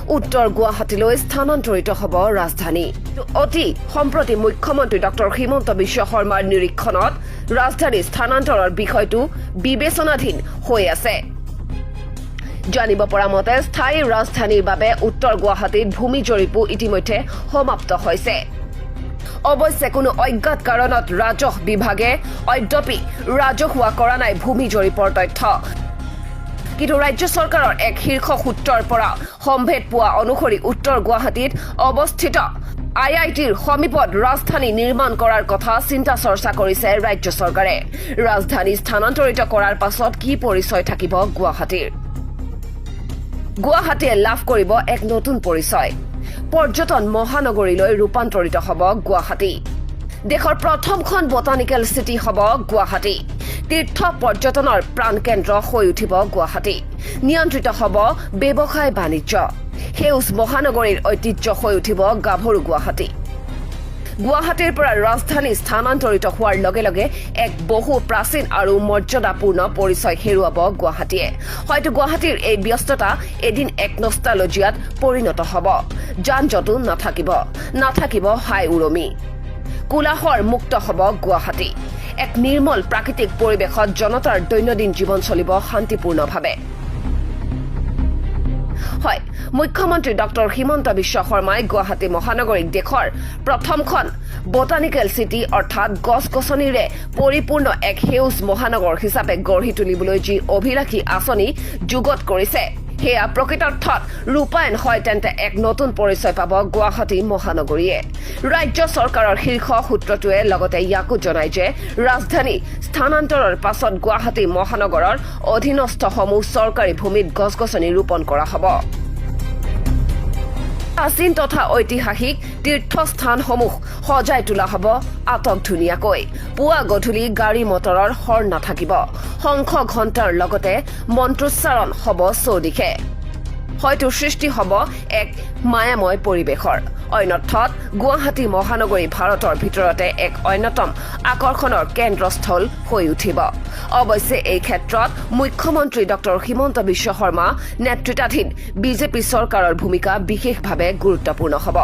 উত্তৰ গুৱাহাটীলৈ স্থানান্তৰিত হ'ব ৰাজধানী অতি সম্প্ৰতি মুখ্যমন্ত্ৰী ডক্টৰ হিমন্ত বিশ্ব শৰ্মাৰ নিৰীক্ষণত ৰাজধানী স্থানান্তৰৰ বিষয়টো বিবেচনাধীন হৈ আছে জানিব পৰা মতে স্থায়ী ৰাজধানীৰ বাবে উত্তৰ গুৱাহাটীত ভূমি জৰীপো ইতিমধ্যে সমাপ্ত হৈছে অৱশ্যে কোনো অজ্ঞাত কাৰণত ৰাজহ বিভাগে অদ্যপি ৰাজহুৱা কৰা নাই ভূমি জৰীপৰ তথ্য কিন্তু ৰাজ্য চৰকাৰৰ এক শীৰ্ষ সূত্ৰৰ পৰা সম্ভেদ পোৱা অনুসৰি উত্তৰ গুৱাহাটীত অৱস্থিত IITৰ সমীপত ৰাজধানী নিৰ্মাণ কৰাৰ কথা চিন্তা চৰ্চা কৰিছে ৰাজ্য চৰকাৰে ৰাজধানী স্থানান্তৰিত কৰাৰ পাছত কি পৰিচয় থাকিব গুৱাহাটীয়ে লাভ কৰিব এক নতুন পৰিচয় পৰ্যটন মহানগৰীলৈ ৰূপান্তৰিত হ'ব গুৱাহাটী দেশৰ প্ৰথমখন বটানিকেল চিটি হ'ব গুৱাহাটী তীৰ্থ পৰ্যটনৰ প্ৰাণকেন্দ্ৰ হৈ উঠিব গুৱাহাটী নিয়ন্ত্ৰিত হ'ব ব্যৱসায় বাণিজ্য সেউজ মহানগৰীৰ ঐতিহ্য হৈ উঠিব গাভৰু গুৱাহাটীৰ পৰা ৰাজধানী স্থানান্তৰিত হোৱাৰ লগে লগে এক বহু প্ৰাচীন আৰু মৰ্যাদাপূৰ্ণ পৰিচয় হেৰুৱাব গুৱাহাটীয়ে হয়তো গুৱাহাটীৰ এই ব্যস্ততা এদিন এক নষ্টালজিয়াত পৰিণত হ'ব যান-জঁটো নাথাকিব হাই উৰুমি কোলাহল মুক্ত হ'ব গুৱাহাটী এক নিৰ্মল প্ৰাকৃতিক পৰিৱেশত জনতাৰ দৈনন্দিন জীৱন চলিব শান্তিপূৰ্ণভাৱে হয় মুখ্যমন্ত্ৰী ডক্টৰ হিমন্ত বিশ্ব শৰ্মাই গুৱাহাটী মহানগৰীক দেশৰ প্ৰথমখন বটানিকেল চিটি অৰ্থাৎ গছ-গছনিৰে পৰিপূৰ্ণ এক সেউজ মহানগৰ হিচাপে গঢ়ি তুলিবলৈ যি অভিলাষী আঁচনি যুগত কৰিছে সেয়া প্ৰকৃতাৰ্থত ৰূপায়ণ হয় তেন্তে এক নতুন পৰিচয় পাব গুৱাহাটী মহানগৰীয়ে ৰাজ্য চৰকাৰৰ শীৰ্ষ সূত্ৰটোৱে লগতে ইয়াকো জনায় যে ৰাজধানী স্থানান্তৰৰ পাছত গুৱাহাটী মহানগৰৰ অধীনস্থসমূহ চৰকাৰী ভূমিত গছ-গছনি ৰোপণ কৰা হ'ব প্ৰাচীন তথা ঐতিহাসিক তীৰ্থস্থানসমূহ সজাই তোলা হ'ব আটক ধুনীয়াকৈ পুৱা গধূলি গাড়ী মটৰৰ হৰ নাথাকিব শংখ ঘণ্টাৰ লগতে মন্ত্ৰোচ্চাৰণ হ'ব চৌদিশে হয়তো সৃষ্টি হ'ব এক মায়াময় পৰিৱেশৰ অন্যথত গুৱাহাটী মহানগৰী ভাৰতৰ ভিতৰতে এক অন্যতম আকৰ্ষণৰ কেন্দ্ৰস্থল হৈ উঠিব অৱশ্যে এই ক্ষেত্ৰত মুখ্যমন্ত্ৰী ডক্টৰ হিমন্ত বিশ্ব শৰ্মা নেতৃত্বাধীন বিজেপি চৰকাৰৰ ভূমিকা বিশেষভাৱে গুৰুত্বপূৰ্ণ হ'ব